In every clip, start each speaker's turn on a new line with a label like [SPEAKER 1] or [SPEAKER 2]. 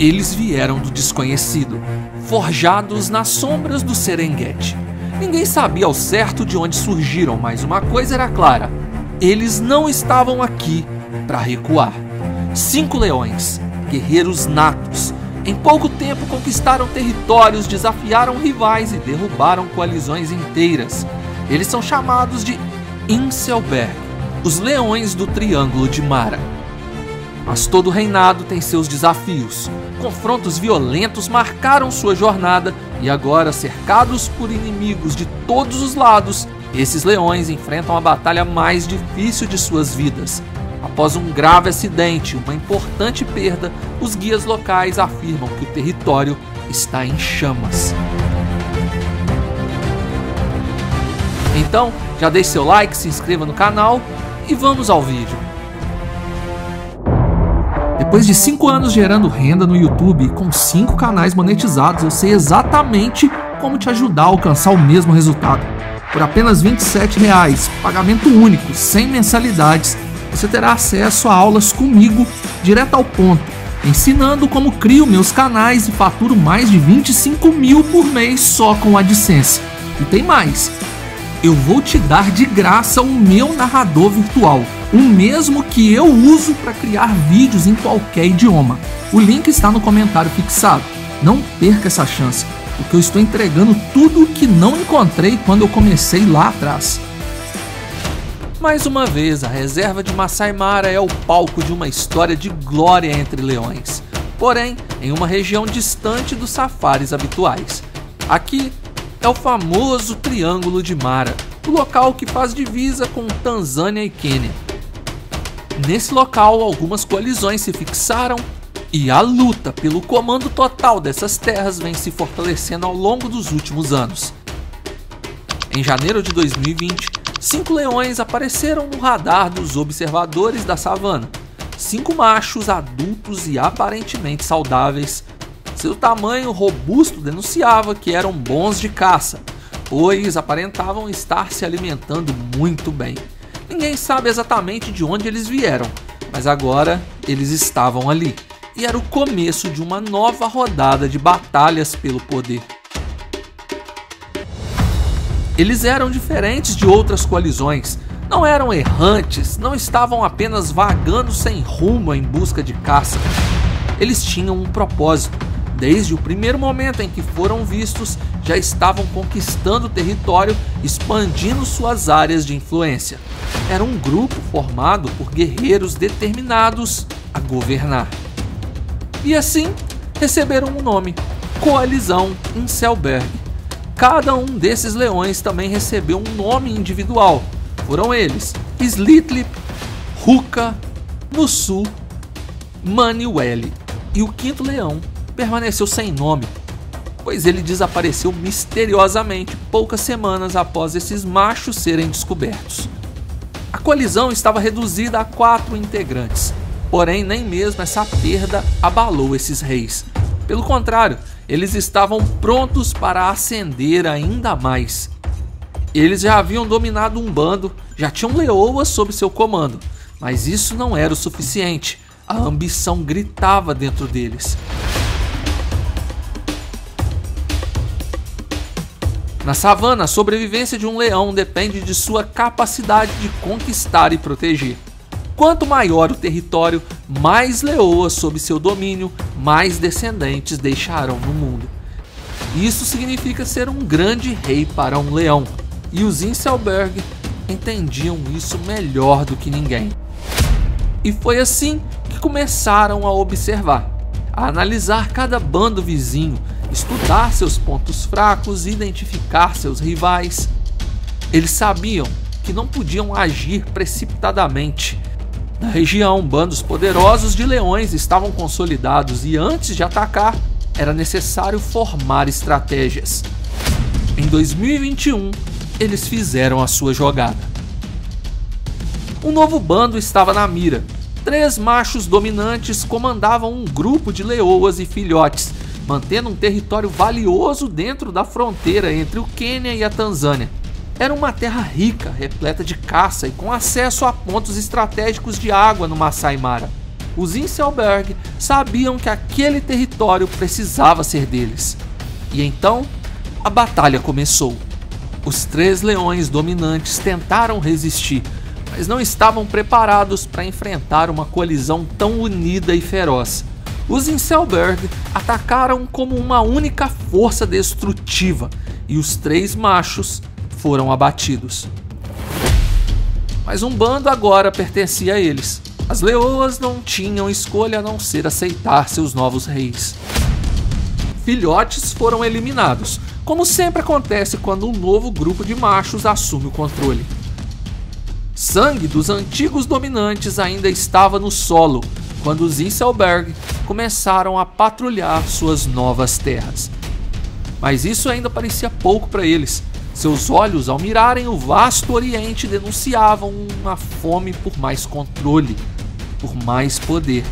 [SPEAKER 1] Eles vieram do desconhecido, forjados nas sombras do Serengeti. Ninguém sabia ao certo de onde surgiram, mas uma coisa era clara: eles não estavam aqui para recuar. 5 leões, guerreiros natos, em pouco tempo conquistaram territórios, desafiaram rivais e derrubaram coalizões inteiras. Eles são chamados de Inselberg, os leões do Triângulo de Mara. Mas todo reinado tem seus desafios. Confrontos violentos marcaram sua jornada e agora, cercados por inimigos de todos os lados, esses leões enfrentam a batalha mais difícil de suas vidas. Após um grave acidente e uma importante perda, os guias locais afirmam que o território está em chamas. Então, já deixe seu like, se inscreva no canal e vamos ao vídeo. Depois de 5 anos gerando renda no YouTube e com 5 canais monetizados, eu sei exatamente como te ajudar a alcançar o mesmo resultado. Por apenas R$ 27,00, pagamento único, sem mensalidades, você terá acesso a aulas comigo direto ao ponto, ensinando como crio meus canais e faturo mais de 25 mil por mês só com AdSense. E tem mais, eu vou te dar de graça o meu narrador virtual, o mesmo que eu uso para criar vídeos em qualquer idioma. O link está no comentário fixado. Não perca essa chance, porque eu estou entregando tudo o que não encontrei quando eu comecei lá atrás. Mais uma vez, a reserva de Masai Mara é o palco de uma história de glória entre leões, porém em uma região distante dos safaris habituais. Aqui é o famoso Triângulo de Mara, o local que faz divisa com Tanzânia e Quênia. Nesse local, algumas coalizões se fixaram e a luta pelo comando total dessas terras vem se fortalecendo ao longo dos últimos anos. Em janeiro de 2020, 5 leões apareceram no radar dos observadores da savana. 5 machos adultos e aparentemente saudáveis. Seu tamanho robusto denunciava que eram bons de caça, pois aparentavam estar se alimentando muito bem. Ninguém sabe exatamente de onde eles vieram, mas agora eles estavam ali. E era o começo de uma nova rodada de batalhas pelo poder. Eles eram diferentes de outras coalizões, não eram errantes, não estavam apenas vagando sem rumo em busca de caça. Eles tinham um propósito. Desde o primeiro momento em que foram vistos, já estavam conquistando território, expandindo suas áreas de influência. Era um grupo formado por guerreiros determinados a governar. E assim, receberam um nome: Coalizão Inselberg. Cada um desses leões também recebeu um nome individual. Foram eles: Slitlip, Ruka, Musu, Maniweli. E o 5º leão permaneceu sem nome, pois ele desapareceu misteriosamente poucas semanas após esses machos serem descobertos. A coalizão estava reduzida a 4 integrantes, porém nem mesmo essa perda abalou esses reis. Pelo contrário, eles estavam prontos para ascender ainda mais. Eles já haviam dominado um bando, já tinham leoas sob seu comando, mas isso não era o suficiente. A ambição gritava dentro deles. Na savana, a sobrevivência de um leão depende de sua capacidade de conquistar e proteger. Quanto maior o território, mais leoas sob seu domínio, mais descendentes deixarão no mundo. Isso significa ser um grande rei para um leão, e os Inselberg entendiam isso melhor do que ninguém. E foi assim que começaram a observar, a analisar cada bando vizinho, estudar seus pontos fracos, identificar seus rivais. Eles sabiam que não podiam agir precipitadamente. Na região, bandos poderosos de leões estavam consolidados e antes de atacar, era necessário formar estratégias. Em 2021, eles fizeram a sua jogada. Um novo bando estava na mira. 3 machos dominantes comandavam um grupo de leoas e filhotes, mantendo um território valioso dentro da fronteira entre o Quênia e a Tanzânia. Era uma terra rica, repleta de caça e com acesso a pontos estratégicos de água no Masai Mara. Os Inselberg sabiam que aquele território precisava ser deles. E então, a batalha começou. Os 3 leões dominantes tentaram resistir, mas não estavam preparados para enfrentar uma coalizão tão unida e feroz. Os Inselberg atacaram como uma única força destrutiva e os 3 machos foram abatidos. Mas um bando agora pertencia a eles. As leoas não tinham escolha a não ser aceitar seus novos reis. Filhotes foram eliminados, como sempre acontece quando um novo grupo de machos assume o controle. Sangue dos antigos dominantes ainda estava no solo quando os Inselberg começaram a patrulhar suas novas terras. Mas isso ainda parecia pouco para eles. Seus olhos, ao mirarem o vasto Oriente, denunciavam uma fome por mais controle, por mais poder.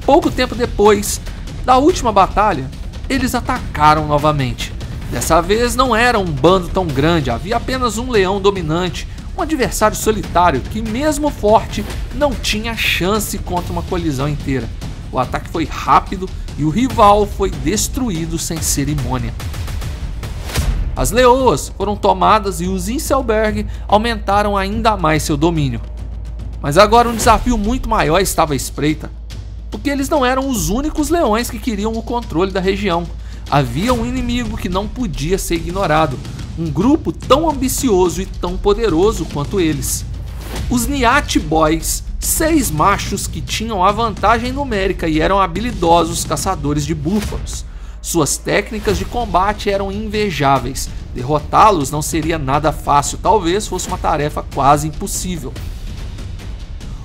[SPEAKER 1] Pouco tempo depois da última batalha, eles atacaram novamente. Dessa vez não era um bando tão grande, havia apenas um leão dominante, um adversário solitário que, mesmo forte, não tinha chance contra uma colisão inteira. O ataque foi rápido e o rival foi destruído sem cerimônia. As leoas foram tomadas e os Inselberg aumentaram ainda mais seu domínio. Mas agora um desafio muito maior estava à espreita, porque eles não eram os únicos leões que queriam o controle da região. Havia um inimigo que não podia ser ignorado, um grupo tão ambicioso e tão poderoso quanto eles. Os Niat Boys, 6 machos que tinham a vantagem numérica e eram habilidosos caçadores de búfalos. Suas técnicas de combate eram invejáveis. Derrotá-los não seria nada fácil, talvez fosse uma tarefa quase impossível.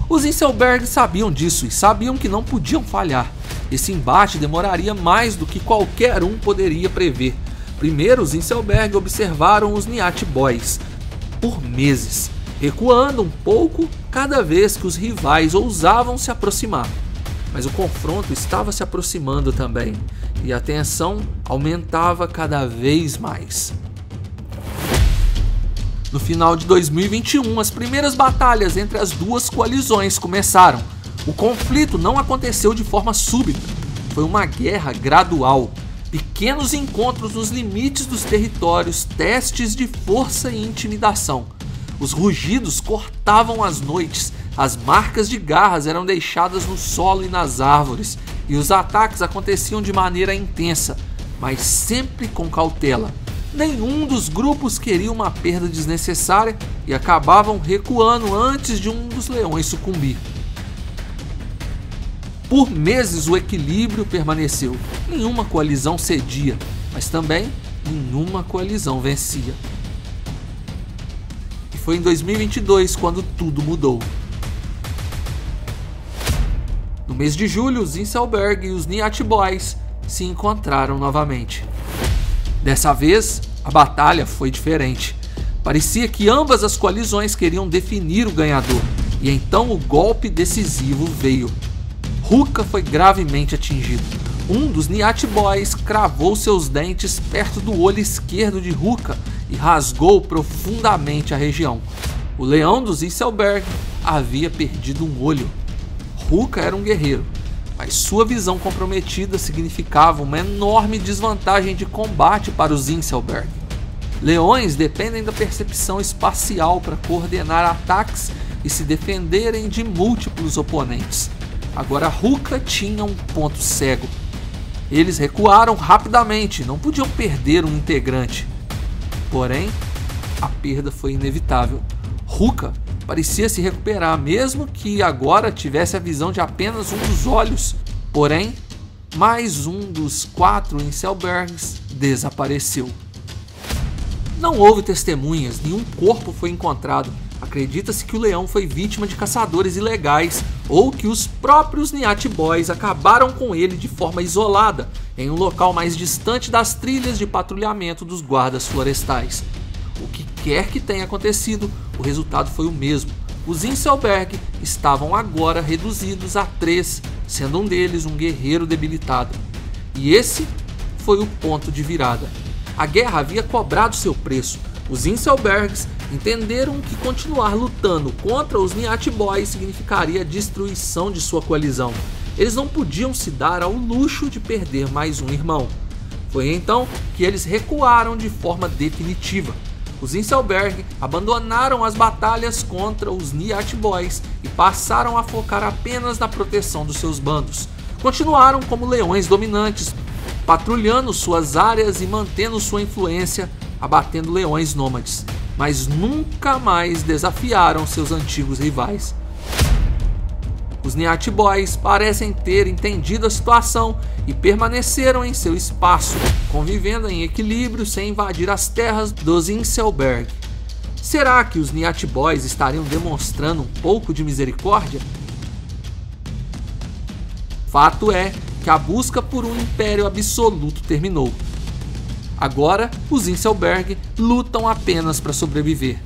[SPEAKER 1] Os Inselberg sabiam disso e sabiam que não podiam falhar. Esse embate demoraria mais do que qualquer um poderia prever. Primeiro, os Inselberg observaram os Niat Boys por meses, recuando um pouco cada vez que os rivais ousavam se aproximar. Mas o confronto estava se aproximando também, e a tensão aumentava cada vez mais. No final de 2021, as primeiras batalhas entre as duas coalizões começaram. O conflito não aconteceu de forma súbita, foi uma guerra gradual. Pequenos encontros nos limites dos territórios, testes de força e intimidação. Os rugidos cortavam as noites, as marcas de garras eram deixadas no solo e nas árvores, e os ataques aconteciam de maneira intensa, mas sempre com cautela. Nenhum dos grupos queria uma perda desnecessária e acabavam recuando antes de um dos leões sucumbir. Por meses o equilíbrio permaneceu. Nenhuma coalizão cedia, mas também nenhuma coalizão vencia. E foi em 2022 quando tudo mudou. No mês de julho, os Inselberg e os Niat Boys se encontraram novamente. Dessa vez, a batalha foi diferente. Parecia que ambas as coalizões queriam definir o ganhador, e então o golpe decisivo veio. Ruka foi gravemente atingido. Um dos Niat Boys cravou seus dentes perto do olho esquerdo de Ruka e rasgou profundamente a região. O leão dos Inselberg havia perdido um olho. Ruka era um guerreiro, mas sua visão comprometida significava uma enorme desvantagem de combate para os Inselberg. Leões dependem da percepção espacial para coordenar ataques e se defenderem de múltiplos oponentes. Agora Ruka tinha um ponto cego. Eles recuaram rapidamente, não podiam perder um integrante. Porém, a perda foi inevitável. Ruka parecia se recuperar, mesmo que agora tivesse a visão de apenas um dos olhos. Porém, mais um dos 4 Inselbergs desapareceu. Não houve testemunhas, nenhum corpo foi encontrado. Acredita-se que o leão foi vítima de caçadores ilegais ou que os próprios Niat Boys acabaram com ele de forma isolada, em um local mais distante das trilhas de patrulhamento dos guardas florestais. O que quer que tenha acontecido, o resultado foi o mesmo. Os Inselberg estavam agora reduzidos a 3, sendo um deles um guerreiro debilitado. E esse foi o ponto de virada. A guerra havia cobrado seu preço. Os Inselbergs entenderam que continuar lutando contra os Niat Boys significaria a destruição de sua coalizão. Eles não podiam se dar ao luxo de perder mais um irmão. Foi então que eles recuaram de forma definitiva. Os Inselberg abandonaram as batalhas contra os Niat Boys e passaram a focar apenas na proteção dos seus bandos. Continuaram como leões dominantes, patrulhando suas áreas e mantendo sua influência, abatendo leões nômades, mas nunca mais desafiaram seus antigos rivais. Os Niat Boys parecem ter entendido a situação e permaneceram em seu espaço, convivendo em equilíbrio sem invadir as terras dos Inselberg. Será que os Niat Boys estariam demonstrando um pouco de misericórdia? Fato é que a busca por um império absoluto terminou. Agora, os Inselberg lutam apenas para sobreviver.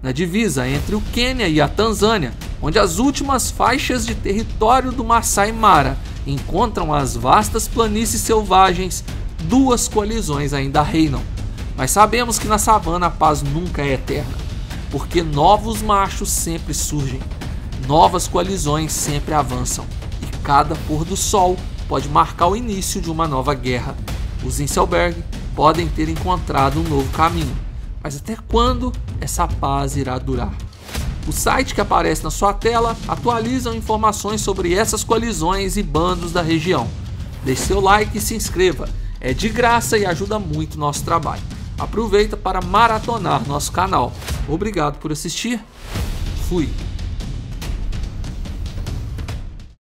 [SPEAKER 1] Na divisa entre o Quênia e a Tanzânia, onde as últimas faixas de território do Masai Mara encontram as vastas planícies selvagens, duas coalizões ainda reinam. Mas sabemos que na savana a paz nunca é eterna, porque novos machos sempre surgem, novas coalizões sempre avançam, e cada pôr do sol pode marcar o início de uma nova guerra. Os Inselberg podem ter encontrado um novo caminho, mas até quando essa paz irá durar? O site que aparece na sua tela atualiza informações sobre essas coalizões e bandos da região. Deixe seu like e se inscreva, é de graça e ajuda muito nosso trabalho. Aproveita para maratonar nosso canal. Obrigado por assistir. Fui.